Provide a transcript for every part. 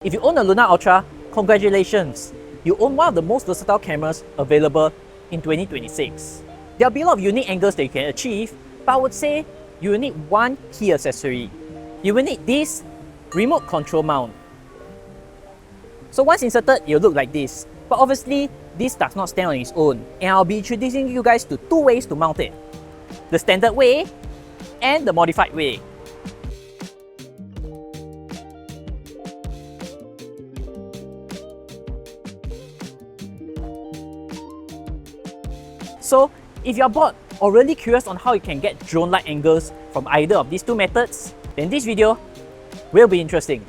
If you own a Luna Ultra, congratulations! You own one of the most versatile cameras available in 2026. There'll be a lot of unique angles that you can achieve, but I would say you will need one key accessory. You will need this remote control mount. So once inserted, it'll look like this. But obviously, this does not stand on its own, and I'll be introducing you guys to two ways to mount it. The standard way and the modified way. So, if you're bored or really curious on how you can get drone-like angles from either of these two methods, then this video will be interesting.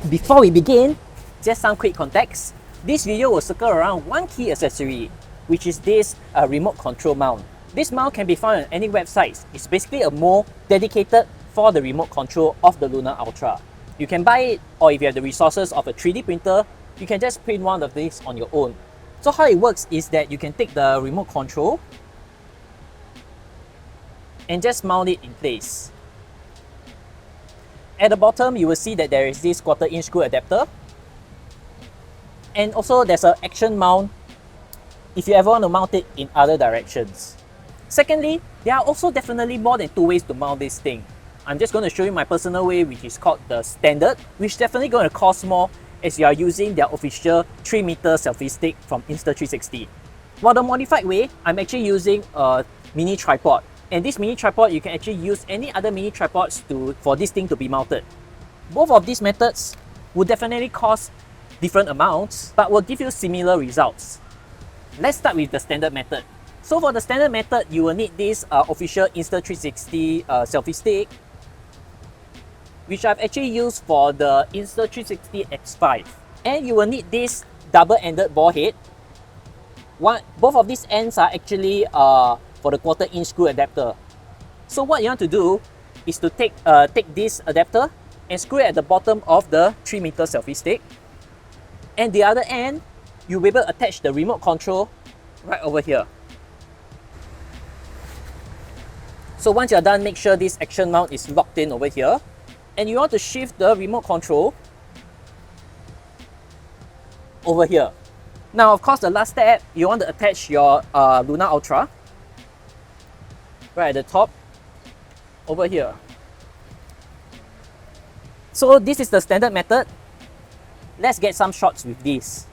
Before we begin, just some quick context. This video will circle around one key accessory, which is this remote control mount. This mount can be found on any websites. It's basically a mold dedicated for the remote control of the Luna Ultra. You can buy it, or if you have the resources of a 3D printer, you can just print one of these on your own. So how it works is that you can take the remote control and just mount it in place. At the bottom, you will see that there is this 1/4" screw adapter. And also there's an action mount if you ever want to mount it in other directions. Secondly, there are also definitely more than two ways to mount this thing. I'm just going to show you my personal way, which is called the standard, which is definitely going to cost more as you are using their official 3-meter selfie stick from Insta360. For the modified way, I'm actually using a mini tripod. And this mini tripod, you can actually use any other mini tripods for this thing to be mounted. Both of these methods will definitely cost different amounts, but will give you similar results. Let's start with the standard method. So for the standard method, you will need this official Insta360 selfie stick, which I've actually used for the Insta360 X5. And you will need this double-ended ball head. Both of these ends are actually for the 1/4" screw adapter. So what you want to do is to take this adapter and screw it at the bottom of the 3-meter selfie stick. And the other end, you'll be able to attach the remote control right over here. So once you're done, make sure this action mount is locked in over here. And you want to shift the remote control over here. Now, of course, the last step, you want to attach your Luna Ultra right at the top over here. So this is the standard method. Let's get some shots with this.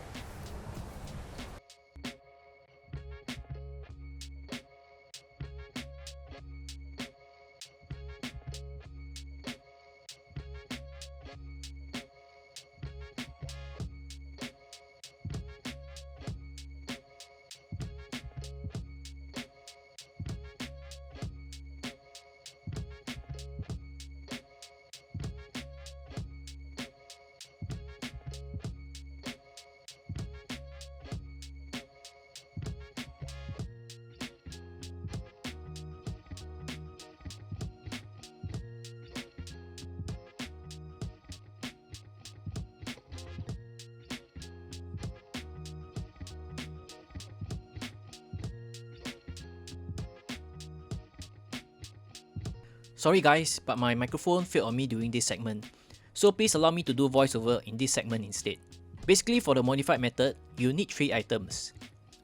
Sorry guys, but my microphone failed on me during this segment, so please allow me to do voiceover in this segment instead. Basically, for the modified method, you need 3 items.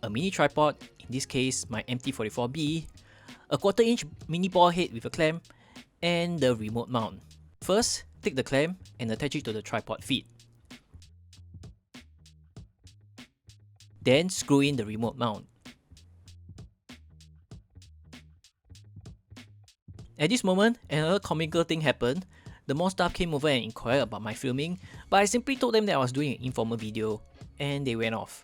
A mini tripod, in this case my MT44B, a 1/4" mini ball head with a clamp, and the remote mount. First, take the clamp and attach it to the tripod feet. Then screw in the remote mount. At this moment, another comical thing happened. The mall staff came over and inquired about my filming, but I simply told them that I was doing an informal video, and they went off.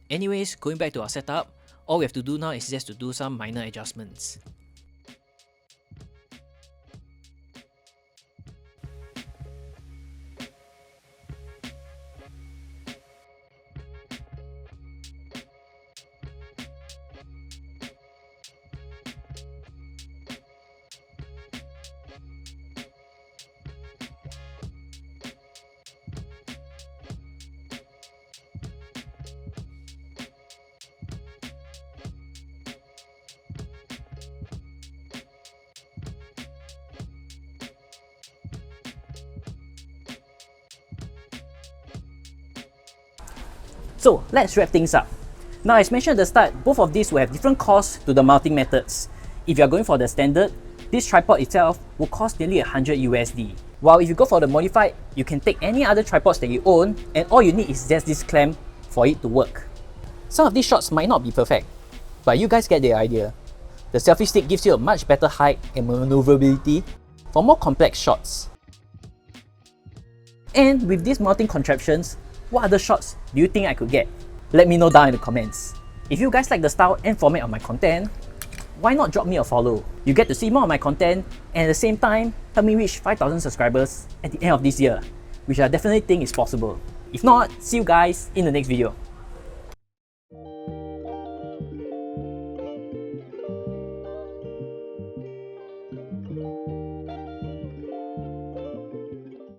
Anyways, going back to our setup, all we have to do now is just to do some minor adjustments. So let's wrap things up. Now, as mentioned at the start, both of these will have different costs to the mounting methods. If you are going for the standard, this tripod itself will cost nearly 100 USD. While if you go for the modified, you can take any other tripods that you own and all you need is just this clamp for it to work. Some of these shots might not be perfect, but you guys get the idea. The selfie stick gives you a much better height and maneuverability for more complex shots. And with these mounting contraptions, what other shots do you think I could get? Let me know down in the comments. If you guys like the style and format of my content, why not drop me a follow? You get to see more of my content and at the same time, help me reach 5,000 subscribers at the end of this year, which I definitely think is possible. If not, see you guys in the next video.